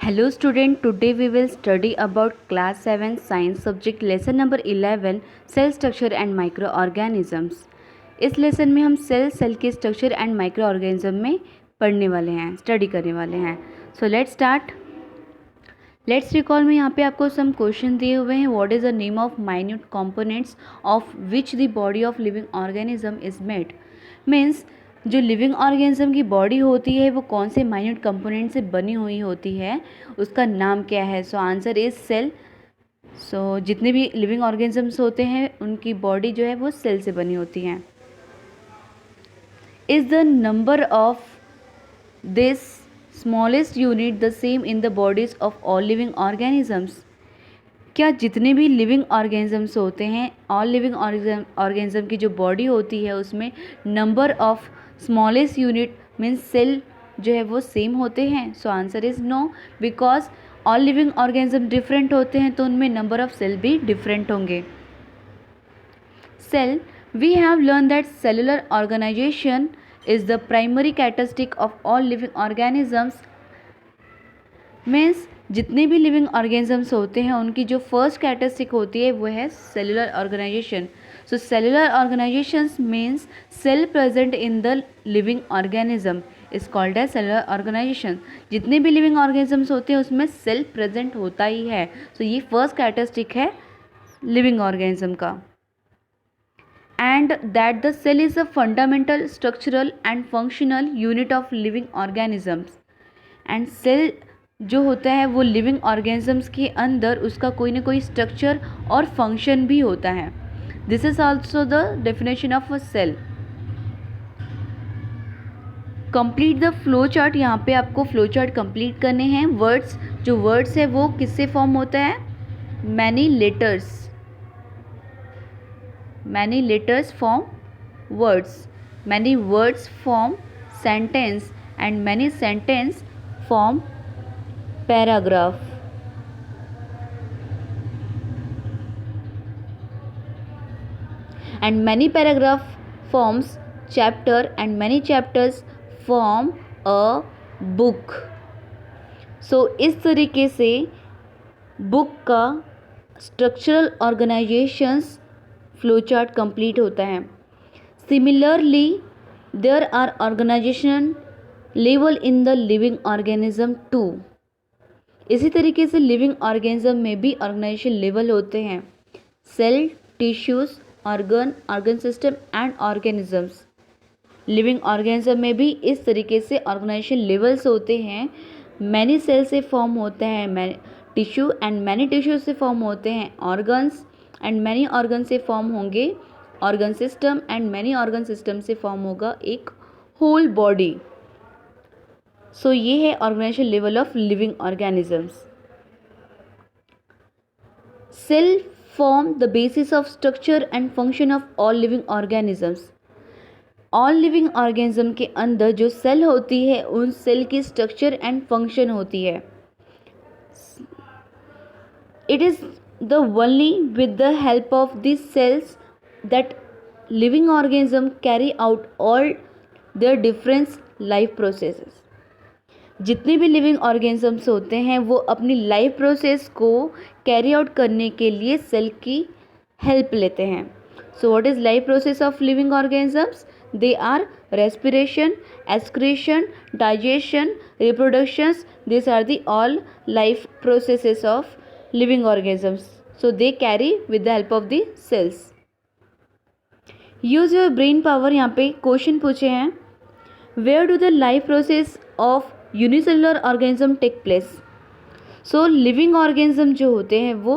Hello student, today we will study about class 7 science subject lesson number 11 cell structure and microorganisms। इस lesson में हम cell के structure and micro organism में पढ़ने वाले हैं, स्टडी करने वाले हैं। So let's start. Let's recall में यहाँ पे आपको सम क्वेश्चन दिए हुए हैं। What is the name of minute components of which the body of living organism is made. Means जो लिविंग ऑर्गेनिज्म की बॉडी होती है वो कौन से माइन्यूट कंपोनेंट से बनी हुई होती है, उसका नाम क्या है। So answer is cell. So जितने भी लिविंग ऑर्गेनिजम्स होते हैं उनकी बॉडी जो है वो सेल से बनी होती हैं। Is the number of this smallest unit the same in the bodies of all living organisms. क्या जितने भी लिविंग ऑर्गेनिजम्स होते हैं, ऑल लिविंग ऑर्गेनिज्म की जो बॉडी होती है उसमें number of smallest unit means cell जो है वो सेम होते हैं। So answer is no, because all living organism different होते हैं तो उनमें नंबर ऑफ सेल भी डिफरेंट होंगे। Cell, we have learn that cellular organization is the primary characteristic of all living organisms. Means जितने भी लिविंग ऑर्गेनिजम्स होते हैं उनकी जो फर्स्ट कैरेक्टरिस्टिक होती है वो है cellular organization. So cellular organization means cell present in the living organism is called as cellular organization. जितने भी लिविंग ऑर्गेनिजम्स होते हैं उसमें सेल प्रेजेंट होता ही है। सो ये फर्स्ट कैरेक्टरिस्टिक है लिविंग ऑर्गेनिज्म का। And that the cell is a fundamental structural and functional unit of living organisms. And cell जो होता है वो लिविंग ऑर्गेनिजम्स के अंदर उसका कोई ना कोई स्ट्रक्चर और फंक्शन भी होता है। This is also the definition of a cell. Complete the flow chart. यहाँ पे आपको फ्लो चार्ट कंप्लीट करने हैं। वर्ड्स, जो वर्ड्स है वो किससे फॉर्म होता है, many letters form words, many words form sentence and many sentence form paragraph. And many paragraph forms chapter and many chapters form a book. So इस तरीके से बुक का structural organizations flow chart complete होता है। Similarly there are organization level in the living organism too. इसी तरीके से living organism में भी ऑर्गेनाइजेशन लेवल होते हैं। Cell, tissues, organ system and organisms. Living organism में भी इस तरीके से ऑर्गेनाइजेशन लेवल्स होते हैं। मैनी सेल से फॉर्म होता है टिश्यू एंड मैनी टिश्यू से फॉर्म होते हैं ऑर्गन्स एंड मैनी ऑर्गन से फॉर्म होंगे organ system and many organ system से फॉर्म होगा एक होल बॉडी। सो ये है organization level of living organisms. Cell form the basis of structure and function of all living organisms. All living organism के अंदर जो cell होती है उन सेल की स्ट्रक्चर एंड फंक्शन होती है। It is the only with the help of this cells that living organism carry out all their different life processes. जितने भी लिविंग ऑर्गेनिजम्स होते हैं वो अपनी लाइफ प्रोसेस को कैरी आउट करने के लिए सेल की हेल्प लेते हैं। So what is life process of living organisms? They are respiration, excretion, digestion, reproductions. This are the all life processes of living organisms. So they carry with the help of the cells. Use your brain power. यहाँ पे question पूछे हैं, where do the life process of unicellular organism take place. So living organism जो होते हैं वो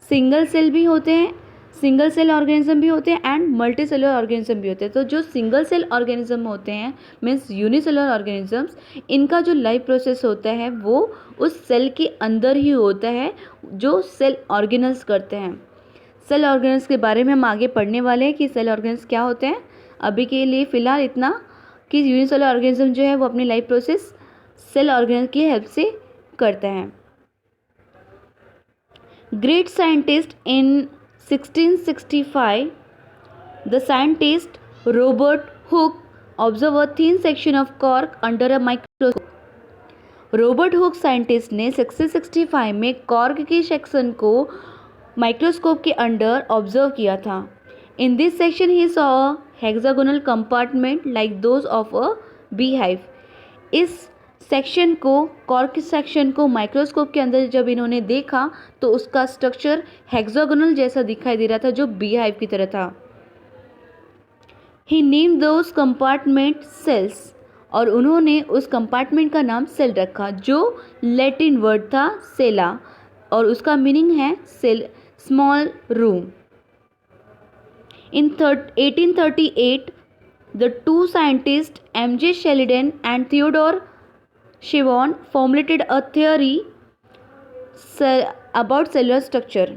single cell भी होते हैं, सिंगल सेल ऑर्गेनिज्म भी होते हैं एंड मल्टी सेलुलर ऑर्गेनिज्म भी होते हैं। तो जो सिंगल सेल ऑर्गेनिज्म होते हैं मीन्स यूनिसेलुलर ऑर्गेनिजम्स, इनका जो लाइफ प्रोसेस होता है वो उस सेल के अंदर ही होता है जो सेल ऑर्गेनल्स करते हैं। सेल ऑर्गेनल्स के बारे में हम आगे पढ़ने वाले हैं कि सेल ऑर्गेनल्स क्या होते हैं। अभी के लिए फ़िलहाल इतना कि यूनिसेलुलर ऑर्गेनिज्म जो है वो अपनी लाइफ प्रोसेस सेल ऑर्गेनल की हेल्प से करता है। Great scientist in 1665 the scientist Robert Hooke observe a thin section of cork under a microscope. Robert Hooke scientist ने 1665 में कॉर्क के सेक्शन को माइक्रोस्कोप के अंडर ऑब्जर्व किया था। In this section he saw a hexagonal compartment like those of a beehive. इस section को, cork section को माइक्रोस्कोप के अंदर जब इन्होंने देखा तो उसका स्ट्रक्चर हेक्सागोनल जैसा दिखाई दे रहा था, जो बीहाइव की तरह था। ही नेम्ड दोज कंपार्टमेंट सेल्स, और उन्होंने उस कंपार्टमेंट का नाम सेल रखा, जो लैटिन वर्ड था सेला, और उसका मीनिंग है cell, small room. In 1838, the two scientists M.J. Sheridan and Theodore Shevon formulated a theory about cellular structure.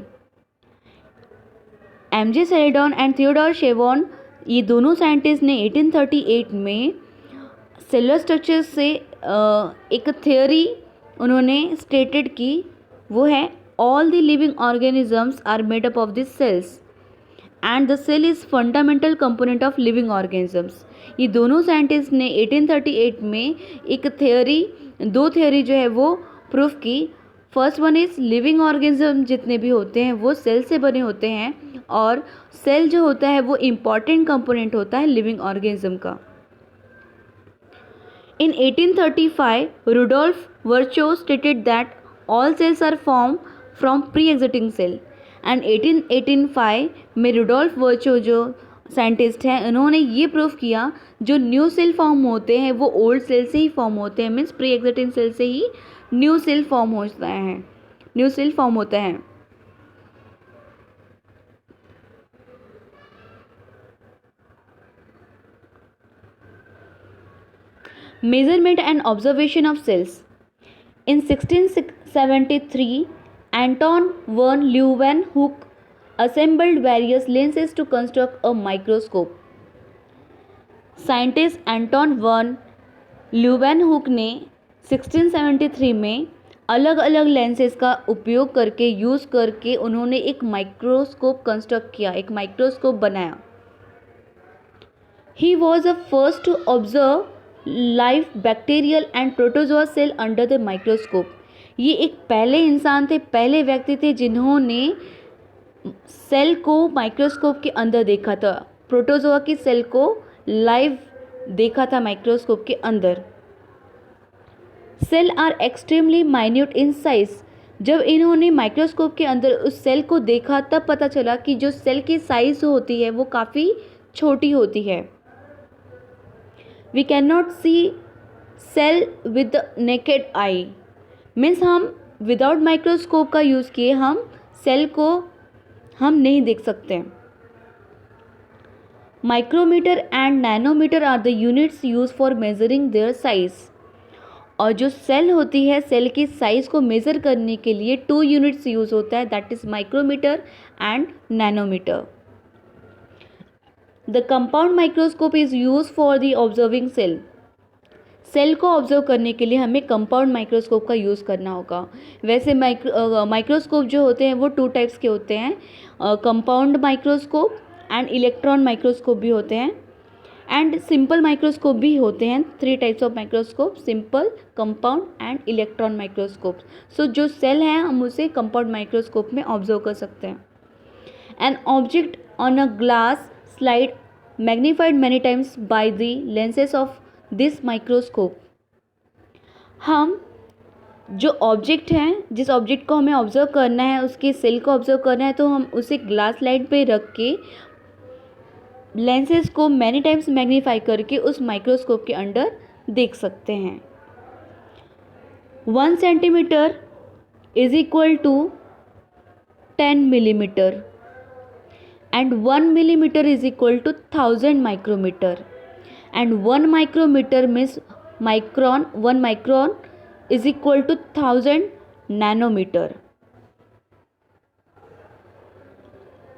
M.J. Sheridan and Theodore Shevon, ये दोनों साइंटिस्ट ने 1838 में सेलुलर स्ट्रक्चर से एक थ्योरी उन्होंने स्टेटेड की, वो है all the living organisms are made up of this cells and the cell is fundamental component of living organisms. ये दोनों साइंटिस्ट ने 1838 में एक थ्योरी, दो थ्योरी जो है वो प्रूफ की। First one is living organism जितने भी होते हैं वो सेल से बने होते हैं, और सेल जो होता है वो इम्पॉर्टेंट कंपोनेंट होता है लिविंग ऑर्गेनिज्म का। In 1835 Rudolf Virchow stated that all cells are form from pre existing cell, and 1885 में रुडोल्फ वर्चो जो साइंटिस्ट हैं उन्होंने ये प्रूफ किया जो न्यू सेल फॉर्म होते हैं वो ओल्ड सेल से ही फॉर्म होते हैं, मीन्स प्री एग्जिस्टिंग सेल से ही न्यू सेल फॉर्म होता है, न्यू सेल फॉर्म होता है। Measurement and observation of cells. In 1673 Anton van Leeuwenhoek assembled various lenses to construct a microscope. Scientist Anton van Leeuwenhoek ने 1673 में अलग अलग लेंसेज का उपयोग करके, यूज़ करके उन्होंने एक माइक्रोस्कोप कंस्ट्रक्ट किया, एक माइक्रोस्कोप बनाया। He was the first to observe live bacterial and protozoa cell under the microscope. ये एक पहले इंसान थे, पहले व्यक्ति थे जिन्होंने सेल को माइक्रोस्कोप के अंदर देखा था, प्रोटोजोआ की सेल को लाइव देखा था माइक्रोस्कोप के अंदर। Cell are extremely minute in size. जब इन्होंने माइक्रोस्कोप के अंदर उस सेल को देखा तब पता चला कि जो सेल की साइज होती है वो काफ़ी छोटी होती है। We can not see cell with naked eye, means हम विदाउट माइक्रोस्कोप का यूज़ किए हम सेल को हम नहीं देख सकते। Micrometre and nanometre are the units use for measuring their size. और जो सेल होती है, सेल की साइज़ को मेज़र करने के लिए 2 यूनिट्स यूज़ होता है, that is micrometre and nanometre. The compound microscope is use for the observing cell. Cell को ऑब्जर्व करने के लिए हमें कंपाउंड माइक्रोस्कोप का यूज़ करना होगा। वैसे माइक्रोस्कोप जो होते हैं वो 2 टाइप्स के होते हैं, compound microscope and electron microscope भी होते हैं, एंड सिंपल माइक्रोस्कोप भी होते हैं। 3 types of microscope, simple, compound and electron microscope. So जो सेल है हम उसे कंपाउंड माइक्रोस्कोप में ऑब्जर्व कर सकते हैं। An object on a glass slide magnified many times by the lenses of this microscope. हम जो ऑब्जेक्ट हैं, जिस ऑब्जेक्ट को हमें ऑब्जर्व करना है, उसके सेल को ऑब्जर्व करना है, तो हम उसे ग्लास स्लाइड पे रख के लेंसेज को मैनी टाइम्स मैग्नीफाई करके उस माइक्रोस्कोप के अंदर देख सकते हैं। 1 centimetre is equal to 10 millimetre and 1 millimetre is equal to 1000 micrometre and 1 micrometre means micron, 1 micron is equal to 1000 nanometre.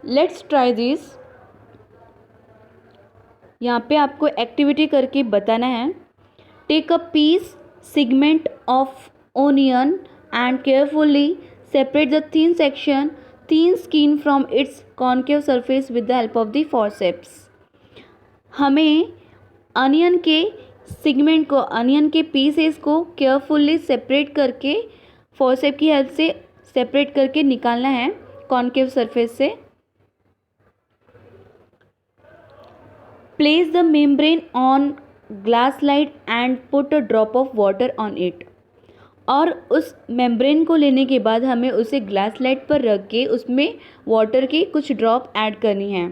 Let's try this. यहाँ पे आपको एक्टिविटी करके बताना है। Take a piece segment of onion and carefully separate the thin section thin skin from its concave surface with the help of the forceps. हमें onion के segment को, onion के पीसेस को केयरफुली सेपरेट करके forceps की help से separate करके निकालना है कॉनकेव सरफेस से। Place the membrane on glass slide and put a drop of water on it. और उस मेम्ब्रेन को लेने के बाद हमें उसे ग्लास स्लाइड पर रख के उसमें वाटर की कुछ ड्रॉप ऐड करनी है।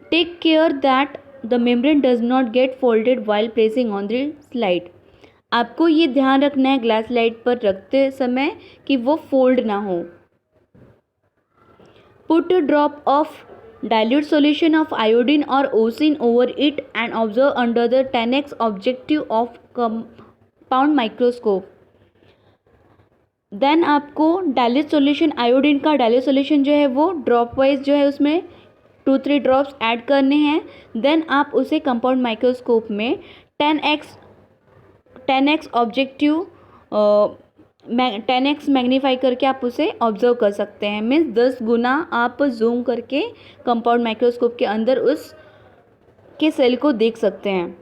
Take care that the membrane does not get folded while placing on the slide. आपको ये ध्यान रखना है ग्लास स्लाइड पर रखते समय कि वो फोल्ड ना हो। Put a drop of dilute solution of iodine or ocean over it and observe under the 10x objective of compound microscope। Then आपको dilute solution, आयोडीन का dilute solution जो है वो ड्रॉप वाइज जो है उसमें 2-3 ड्रॉप्स ऐड करने हैं। देन आप उसे कंपाउंड माइक्रोस्कोप में 10x ऑब्जेक्टिव 10x मैग्नीफाई करके आप उसे ऑब्जर्व कर सकते हैं। मीन्स 10 गुना आप जूम करके कंपाउंड माइक्रोस्कोप के अंदर उस के सेल को देख सकते हैं।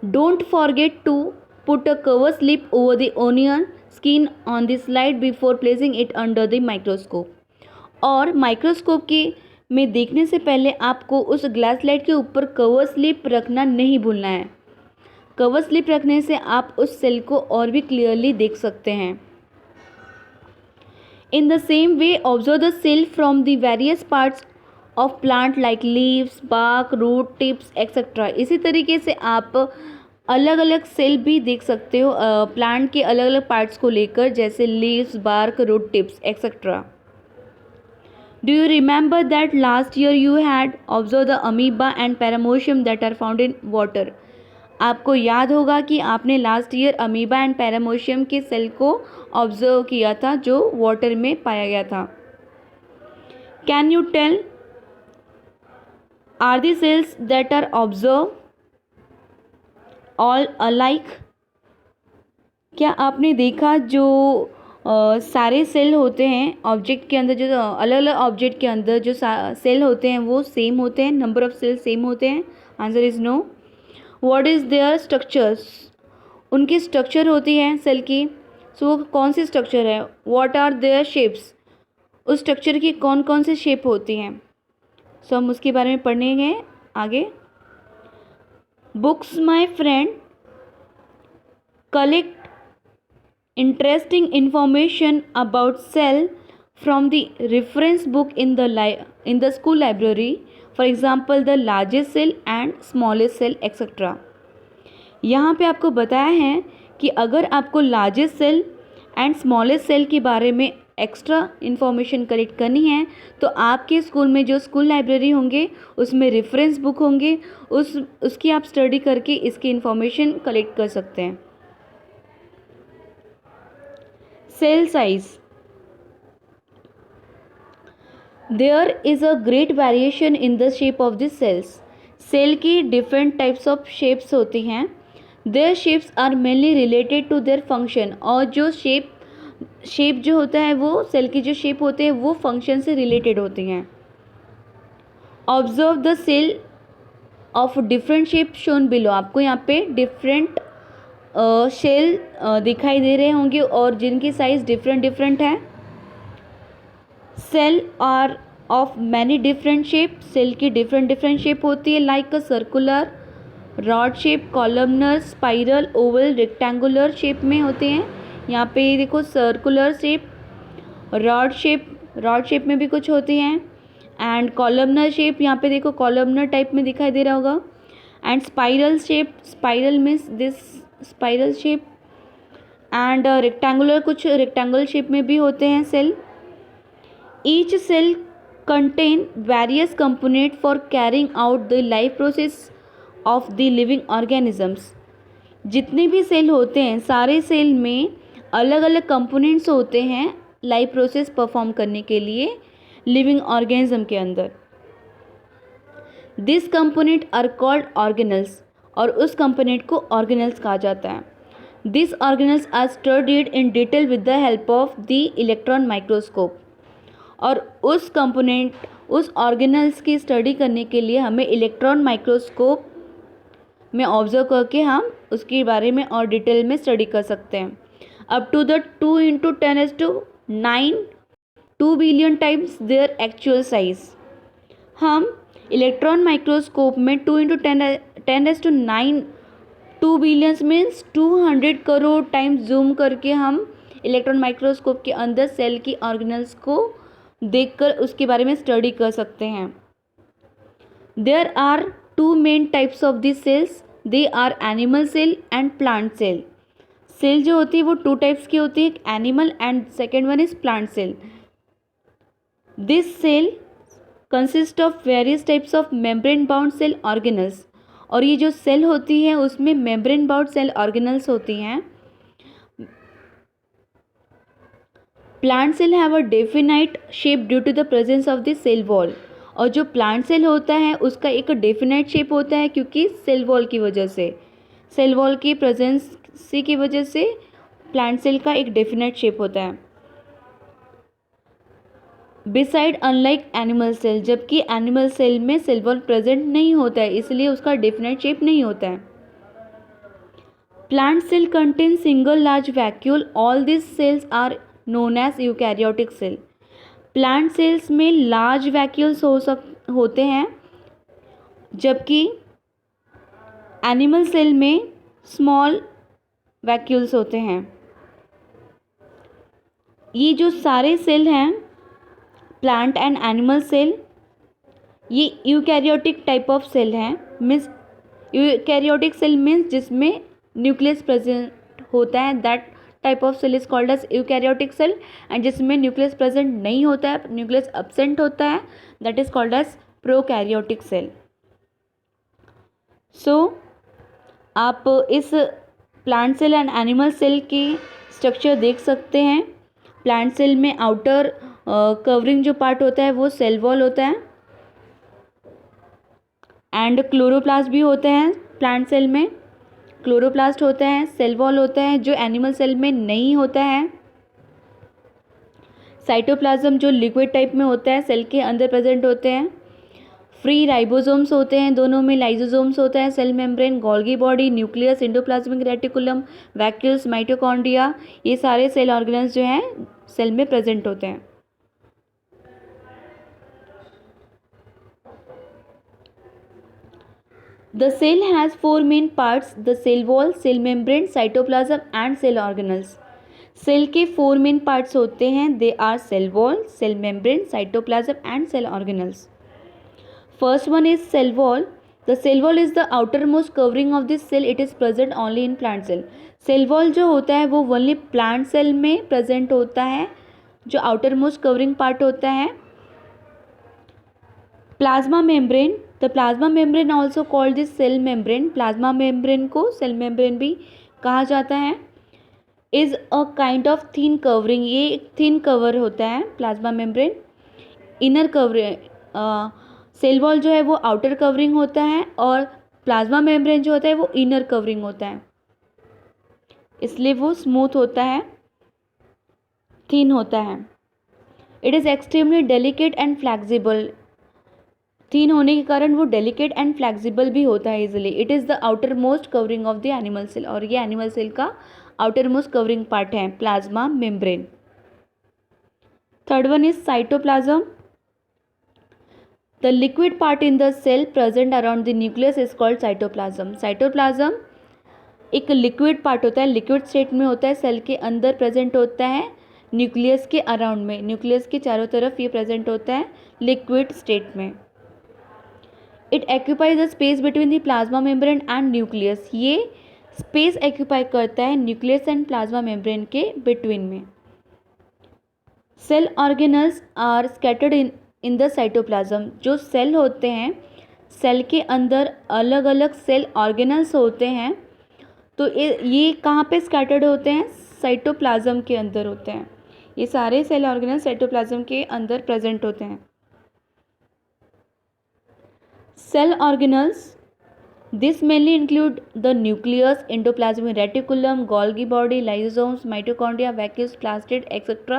Don't forget to put a cover slip over the onion skin on the slide before placing it under the microscope. और माइक्रोस्कोप की में देखने से पहले आपको उस ग्लास स्लाइड के ऊपर कवर स्लिप रखना नहीं भूलना है। कवर स्लिप रखने से आप उस सेल को और भी क्लियरली देख सकते हैं। In the same way observe the cell from the various parts of plant like leaves, bark, root, tips etcetera. इसी तरीके से आप अलग अलग सेल भी देख सकते हो प्लांट के अलग अलग पार्ट्स को लेकर, जैसे leaves, bark, root, tips etcetera. Do you remember that last year you had observe the amoeba and paramecium that are found in water. आपको याद होगा कि आपने last year amoeba and paramecium के सेल को ऑब्जर्व किया था जो वाटर में पाया गया था। Can you tell are the cells that are observe all alike. क्या आपने देखा जो सारे सेल होते हैं ऑब्जेक्ट के अंदर, जो अलग अलग ऑब्जेक्ट के अंदर जो सेल होते हैं वो सेम होते हैं, नंबर ऑफ सेल सेम होते हैं? Answer is no. What is their structures. उनकी स्ट्रक्चर होती है सेल की, सो वो कौन सी स्ट्रक्चर है। What are their shapes. उस स्ट्रक्चर की कौन कौन सी शेप होती हैं, सो हम उसके बारे में पढ़ेंगे आगे। Books my friend collect interesting information about cell from the reference book in the school library, for example the largest cell and smallest cell etc। यहाँ पे आपको बताया है कि अगर आपको largest cell and smallest cell के बारे में एक्स्ट्रा इन्फॉर्मेशन कलेक्ट करनी है तो आपके स्कूल में जो स्कूल लाइब्रेरी होंगे उसमें रेफरेंस बुक होंगे, उसकी आप स्टडी करके इसकी इन्फॉर्मेशन कलेक्ट कर सकते हैं। Cell size. There is a great variation in the shape of the cells. Cell की डिफरेंट टाइप्स ऑफ शेप्स होती हैं। Their shapes are mainly related to their function. और जो शेप जो होता है वो सेल की जो शेप होते हैं वो फंक्शन से रिलेटेड होती हैं। Observe the cell of different shape shown below. आपको यहाँ पे डिफरेंट सेल दिखाई दे रहे होंगे और जिनकी साइज डिफरेंट है। Cell are of many different shape. Cell की डिफरेंट शेप होती है, like a circular, rod shape, columnar, spiral, oval, rectangular shape में होते हैं। यहाँ पे देखो सर्कुलर शेप, रॉड शेप में भी कुछ होती हैं, एंड कॉलमनर शेप, यहाँ पे देखो कॉलमनर टाइप में दिखाई दे रहा होगा, and spiral shape, spiral means this spiral shape, and rectangular, कुछ रेक्टेंगुलर शेप में भी होते हैं cell. Each cell contain various component for carrying out the life process of the living organisms. जितने भी सेल होते हैं सारे सेल में अलग अलग कंपोनेंट्स होते हैं लाइफ प्रोसेस परफॉर्म करने के लिए लिविंग ऑर्गेनिज्म के अंदर। This component are called organelles. और उस कंपोनेंट को ऑर्गेनल्स कहा जाता है। This organelles are studied in detail with the help of the electron microscope. और उस कंपोनेंट उस ऑर्गेनल्स की स्टडी करने के लिए हमें इलेक्ट्रॉन माइक्रोस्कोप में ऑब्जर्व करके हम उसके बारे में और डिटेल में स्टडी कर सकते हैं। Up to the 2 × 10⁹ 2 billion times their actual size. हम इलेक्ट्रॉन माइक्रोस्कोप में 2 × 10⁹ 2 billions means 200 crore times zoom करके हम इलेक्ट्रॉन माइक्रोस्कोप के अंदर सेल की ऑर्गेनल्स को देखकर उसके बारे में स्टडी कर सकते हैं। There are 2 main types of this cells, they are animal cell and plant cell. Cell जो होती है वो 2 टाइप्स की होती है, एक animal and second one is plant cell. This cell consist of various types of membrane bound cell organelles. और ये जो सेल होती है उसमें मेम्ब्रेन बाउंड सेल ऑर्गेनल्स होती हैं। Plant cell have a definite shape due to the presence of the cell wall. और जो प्लांट सेल होता है उसका एक डेफिनाइट शेप होता है क्योंकि सेल वॉल की वजह से, सेल वॉल की प्रेजेंस की वजह से प्लांट सेल का एक डेफिनाइट शेप होता है। बिसाइड अनलाइक एनिमल सेल, जबकि एनिमल सेल में सेल वॉल प्रेजेंट नहीं होता है, इसलिए उसका डेफिनाइट शेप नहीं होता है। Plant cell contain single large vacuole, all this cells are known as eukaryotic cell. Plant cells में लार्ज वैक्यूल्स होते हैं, जबकि एनिमल सेल में स्मॉल वैक्यूल्स होते हैं। ये जो सारे सेल हैं प्लांट एंड एनिमल सेल, ये यूकैरियोटिक टाइप ऑफ सेल हैं। मीन्स यूकैरियोटिक सेल मीन्स जिसमें न्यूक्लियस प्रेजेंट होता है, that type of cell is called as eukaryotic cell. And जिसमें न्यूक्लियस प्रेजेंट नहीं होता है, न्यूक्लियस एब्सेंट होता है, that is called as prokaryotic cell. So आप इस plant cell and animal cell की स्ट्रक्चर देख सकते हैं। प्लांट सेल में आउटर कवरिंग जो पार्ट होता है वो सेल वॉल होता है एंड क्लोरोप्लास्ट भी होते हैं। प्लांट सेल में क्लोरोप्लास्ट होता है, सेल वॉल होता है जो एनिमल सेल में नहीं होता है। साइटोप्लाज्म जो लिक्विड टाइप में होता है सेल के अंदर प्रेजेंट होते हैं। फ्री राइबोसोम्स होते हैं, दोनों में लाइसोसोम्स होता है। Cell membrane, Golgi body, nucleus, endoplasmic reticulum, vacuoles, mitochondria, ये सारे सेल ऑर्गेनल्स जो हैं सेल में प्रेजेंट होते हैं। The cell has 4 main parts: the cell wall, cell membrane, cytoplasm and cell organelles. Cell के 4 मेन पार्ट्स होते हैं, they are cell wall, cell membrane, cytoplasm and cell organelles. First one is cell wall. The cell wall is the outer most covering of this cell, it is present only in plant cell. Cell wall जो होता है वो only plant cell में present होता है, जो outer most covering part होता है। Plasma membrane, the plasma membrane also called this cell membrane, plasma membrane को सेल मेम्ब्रेन भी कहा जाता है। Is a kind of thin covering, ये एक थिन कवर होता है plasma membrane. Inner covering, cell wall जो है वो आउटर कवरिंग होता है और प्लाज्मा मेम्ब्रेन जो होता है वो इनर कवरिंग होता है, इसलिए वो स्मूथ होता है, थिन होता है। It is extremely delicate and flexible, thin होने के कारण वो डेलिकेट एंड फ्लैक्सिबल भी होता है easily. It is the outer most covering of the animal cell, और ये एनिमल सेल का आउटर मोस्ट कवरिंग पार्ट है plasma membrane. Third one is cytoplasm. The liquid part in the cell present around the nucleus is called cytoplasm. Cytoplasm एक liquid part होता है, liquid state में होता है, सेल के अंदर प्रेजेंट होता है, न्यूक्लियस के अराउंड में, न्यूक्लियस के चारों तरफ ये प्रेजेंट होता है लिक्विड स्टेट में। It occupies the space between the plasma membrane and nucleus, ये स्पेस एक्यूपाई करता है न्यूक्लियस एंड प्लाज्मा मेम्ब्रेन के बिटवीन में। Cell organelles are scattered in the cytoplasm, जो सेल होते हैं सेल के अंदर अलग अलग सेल ऑर्गेनल्स होते हैं, तो ये कहाँ पे स्कैटर्ड होते हैं? साइटोप्लाज्म के अंदर होते हैं। ये सारे सेल ऑर्गेनल्स साइटोप्लाज्म के अंदर प्रेजेंट होते हैं। Cell organelles, this mainly include the nucleus, endoplasmic reticulum, Golgi body, lysosomes, mitochondria, vacuoles, plastid, etc.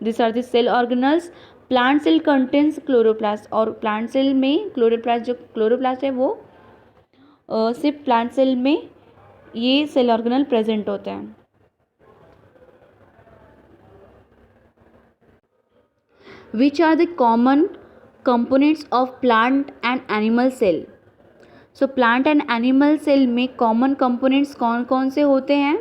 These are the cell organelles. Plant cell contains chloroplast, और प्लांट सेल में chloroplast, जो chloroplast है वो सिर्फ प्लांट सेल में ये cell organelle present होते हैं. Which are the common components of plant and animal cell? So plant and animal cell में common components कौन कौन से होते हैं,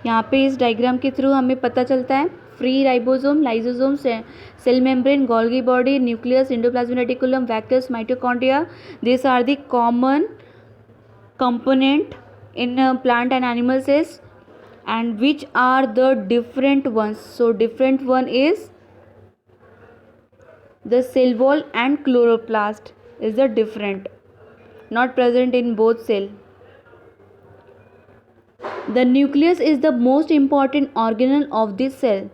यहाँ पे इस डायग्राम के थ्रू हमें पता चलता है. Free ribosome, lysosome, cell membrane, Golgi body, nucleus, endoplasmic reticulum, vacuoles, mitochondria. This are the common component in plant and animal cells. And which are the different ones? So different one is the cell wall and chloroplast is the different, not present in both cell. The nucleus is the most important organelle of this cell.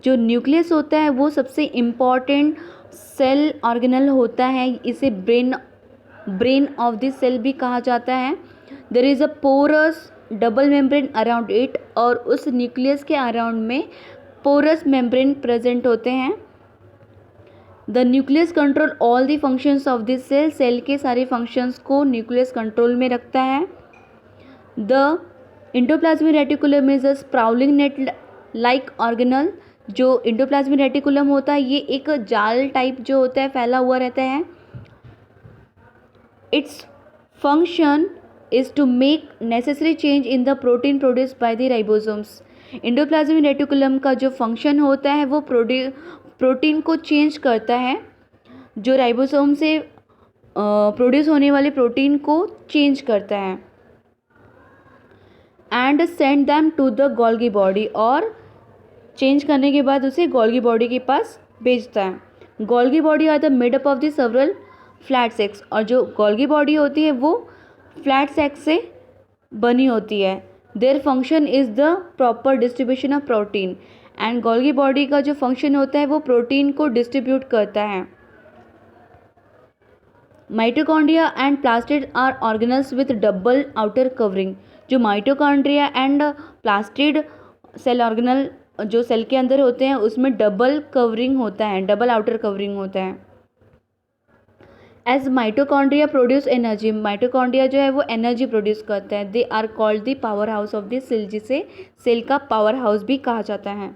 जो nucleus होता है वो सबसे important cell organelle होता है. इसे brain of this cell भी कहा जाता है. There is a porous double membrane around it, और उस न्यूक्लियस के अराउंड में पोरस मेम्ब्रेन प्रेजेंट होते हैं. The nucleus control all the functions of this cell. Cell के सारे फंक्शंस को न्यूक्लियस कंट्रोल में रखता है. The endoplasmic reticulum is a sprawling net like organelle. जो एंडोप्लाज्मिक रेटिकुलम होता है ये एक जाल टाइप जो होता है, फैला हुआ रहता है. Its function is to make necessary change in the protein produced by the ribosomes. Endoplasmic reticulum का जो फंक्शन होता है वो प्रोटीन को चेंज करता है, जो राइबोसोम से प्रोड्यूस होने वाले प्रोटीन को चेंज करता है. And send them to the Golgi body, और चेंज करने के बाद उसे गोल्गी बॉडी के पास भेजता है. Golgi body are the made up of the several flat sacs, और जो गोल्गी बॉडी होती है वो फ्लैट सेक्स से बनी होती है. Their function is the proper distribution of protein. And Golgi body का जो फंक्शन होता है वो प्रोटीन को डिस्ट्रीब्यूट करता है. Mitochondria and plastid are organelles with double outer covering. जो mitochondria and plastid cell organelle जो सेल के अंदर होते हैं उसमें डबल कवरिंग होता है, डबल आउटर कवरिंग होता है. As mitochondria produce energy. Mitochondria जो है वो एनर्जी प्रोड्यूस करता है. They are called the power house of the cell, जिसे सेल का पावर हाउस भी कहा जाता है.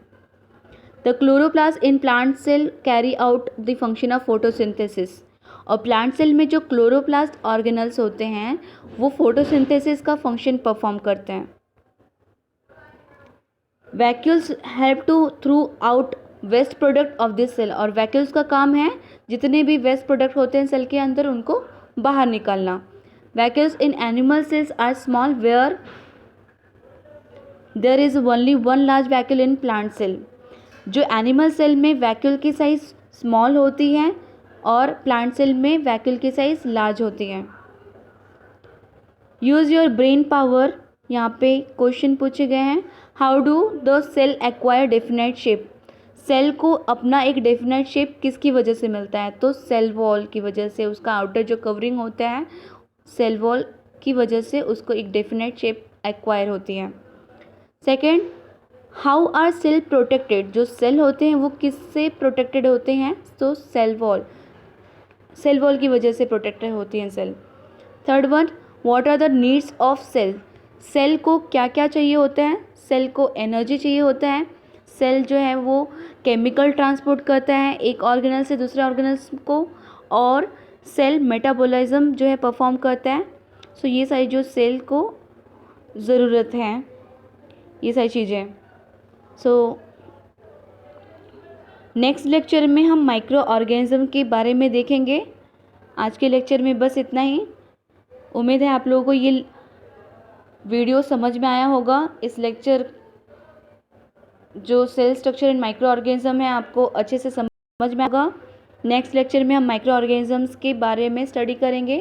The chloroplast in plant cell carry out the function of photosynthesis. और प्लांट सेल में जो क्लोरोप्लास्ट ऑर्गेनल्स होते हैं वो फोटोसिंथेसिस का फंक्शन परफॉर्म करते हैं. Vacuoles help to through out waste product of this cell. और वैक्यूल्स का काम है जितने भी वेस्ट प्रोडक्ट होते हैं सेल के अंदर उनको बाहर निकालना. Vacuoles in animal cells are small where there is only one large vacuole in plant cell. जो एनिमल सेल में वैक्यूल की साइज स्मॉल होती है और प्लांट सेल में वैक्यूल की साइज लार्ज होती है. Use your brain power. यहाँ पे क्वेश्चन पूछे गए हैं. How do the cell acquire definite shape. Cell को अपना एक डेफिनेट शेप किसकी वजह से मिलता है, तो सेल वॉल की वजह से. उसका आउटर जो कवरिंग होता है सेल वॉल की वजह से उसको एक डेफिनेट शेप एक्वायर होती है. Second, how are cell protected. जो सेल होते हैं वो किससे प्रोटेक्टेड होते हैं, तो सेल वॉल की वजह से प्रोटेक्टेड होती हैं cell. Third one, what are the needs of cell. Cell को क्या क्या चाहिए होता है. सेल को एनर्जी चाहिए होता है. सेल जो है वो केमिकल ट्रांसपोर्ट करता है एक ऑर्गेनल से दूसरे ऑर्गेनल्स को, और सेल मेटाबॉलिज्म जो है परफॉर्म करता है. सो ये सारी जो सेल को ज़रूरत है ये सारी चीज़ें. सो नेक्स्ट लेक्चर में हम माइक्रो ऑर्गेनिज्म के बारे में देखेंगे. आज के लेक्चर में बस इतना ही. उम्मीद है आप लोगों को ये वीडियो समझ में आया होगा. इस लेक्चर जो cell structure and microorganism है आपको अच्छे से समझ में आएगा. नेक्स्ट लेक्चर में हम माइक्रो ऑर्गेनिजम्स के बारे में स्टडी करेंगे.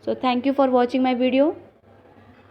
So thank you for watching my video.